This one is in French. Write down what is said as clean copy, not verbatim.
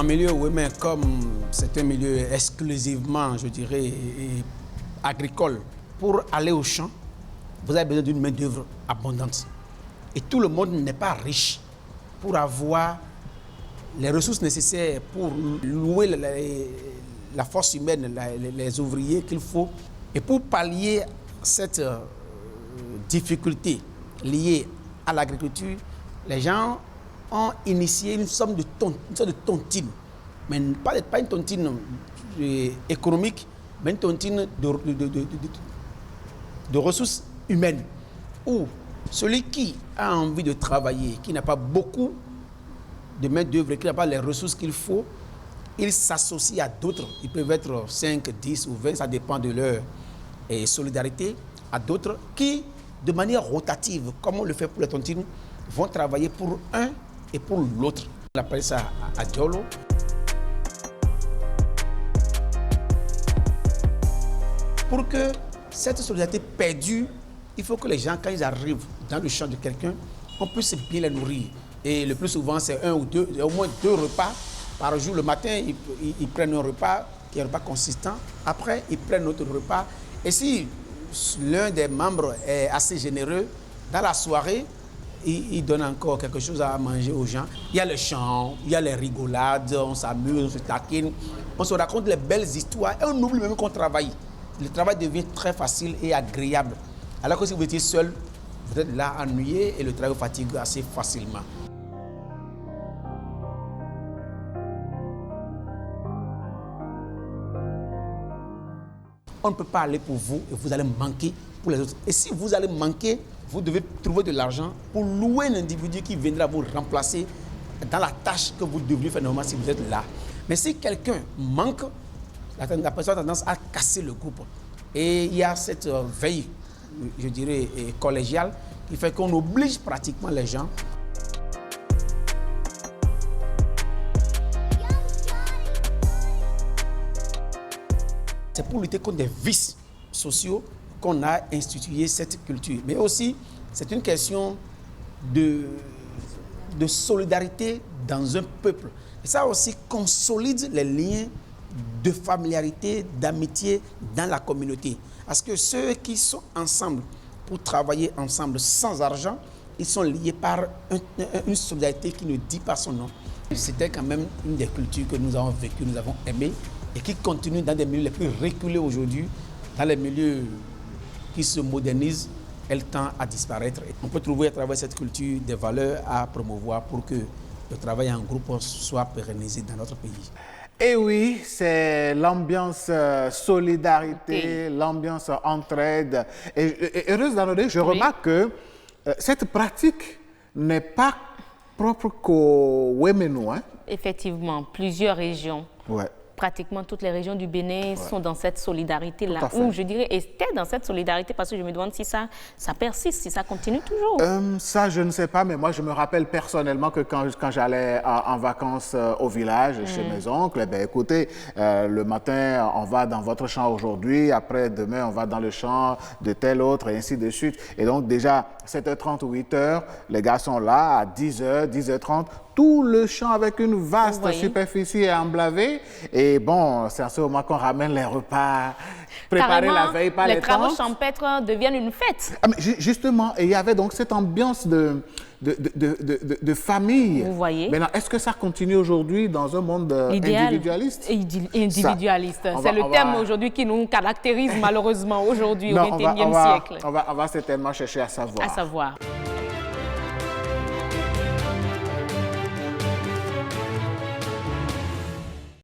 En milieu women, comme c'est un milieu exclusivement, je dirais, agricole, pour aller au champ, vous avez besoin d'une main-d'œuvre abondante. Et tout le monde n'est pas riche pour avoir les ressources nécessaires pour louer la force humaine, les ouvriers qu'il faut. Et pour pallier cette difficulté liée à l'agriculture, les gens ont initié une sorte de tontine, mais pas une tontine économique, mais une tontine de ressources humaines, où celui qui a envie de travailler, qui n'a pas beaucoup de main-d'œuvre, qui n'a pas les ressources qu'il faut, il s'associe à d'autres. Ils peuvent être 5, 10 ou 20, ça dépend de leur solidarité, à d'autres qui, de manière rotative, comme on le fait pour les tontines, vont travailler pour un et pour l'autre. On appelle ça à Diolo. Pour que cette solidarité perdure, il faut que les gens, quand ils arrivent dans le champ de quelqu'un, on puisse bien les nourrir. Et le plus souvent, c'est un ou deux, au moins 2 repas par jour. Le matin, ils prennent un repas qui est un repas consistant. Après, ils prennent notre repas. Et si l'un des membres est assez généreux, dans la soirée, il donne encore quelque chose à manger aux gens. Il y a le chant, il y a les rigolades, on s'amuse, on se taquine, on se raconte les belles histoires et on oublie même qu'on travaille. Le travail devient très facile et agréable. Alors que si vous étiez seul, vous êtes là ennuyé et le travail vous fatigue assez facilement. On ne peut pas aller pour vous et vous allez manquer pour les autres. Et si vous allez manquer, vous devez trouver de l'argent pour louer un individu qui viendra vous remplacer dans la tâche que vous devriez faire normalement si vous êtes là. Mais si quelqu'un manque, la personne a tendance à casser le groupe. Et il y a cette veille, je dirais, collégiale, qui fait qu'on oblige pratiquement les gens. C'est pour lutter contre des vices sociaux qu'on a institué cette culture. Mais aussi, c'est une question de solidarité dans un peuple. Et ça aussi consolide les liens de familiarité, d'amitié dans la communauté. Parce que ceux qui sont ensemble pour travailler ensemble sans argent, ils sont liés par une solidarité qui ne dit pas son nom. C'était quand même une des cultures que nous avons vécues, nous avons aimées et qui continue dans des milieux les plus reculés aujourd'hui, dans les milieux qui se modernisent, elle tend à disparaître. On peut trouver à travers cette culture des valeurs à promouvoir pour que le travail en groupe soit pérennisé dans notre pays. Et oui, c'est l'ambiance solidarité, l'ambiance entraide. Et heureuse d'en je remarque que cette pratique n'est pas propre qu'aux Wemeno. Hein? Effectivement, plusieurs régions. Ouais. Pratiquement toutes les régions du Bénin sont dans cette solidarité-là, ou je dirais étaient dans cette solidarité, parce que je me demande si ça persiste, si ça continue toujours. Ça, je ne sais pas, mais moi, je me rappelle personnellement que quand j'allais en vacances au village, chez mes oncles, eh bien, écoutez, le matin, on va dans votre champ aujourd'hui, après, demain, on va dans le champ de tel autre, et ainsi de suite. Et donc, déjà, 7h30 ou 8h, les gars sont là, à 10h, 10h30, tout le champ avec une vaste superficie emblavée. Et bon, c'est à ce moment qu'on ramène les repas préparés la veille par les travaux champêtres deviennent une fête. Ah, mais justement, et il y avait donc cette ambiance de famille. Vous voyez. Maintenant, est-ce que ça continue aujourd'hui dans un monde individualiste? Individualiste. C'est le thème aujourd'hui qui nous caractérise malheureusement aujourd'hui au XXIe siècle. On va certainement chercher à savoir.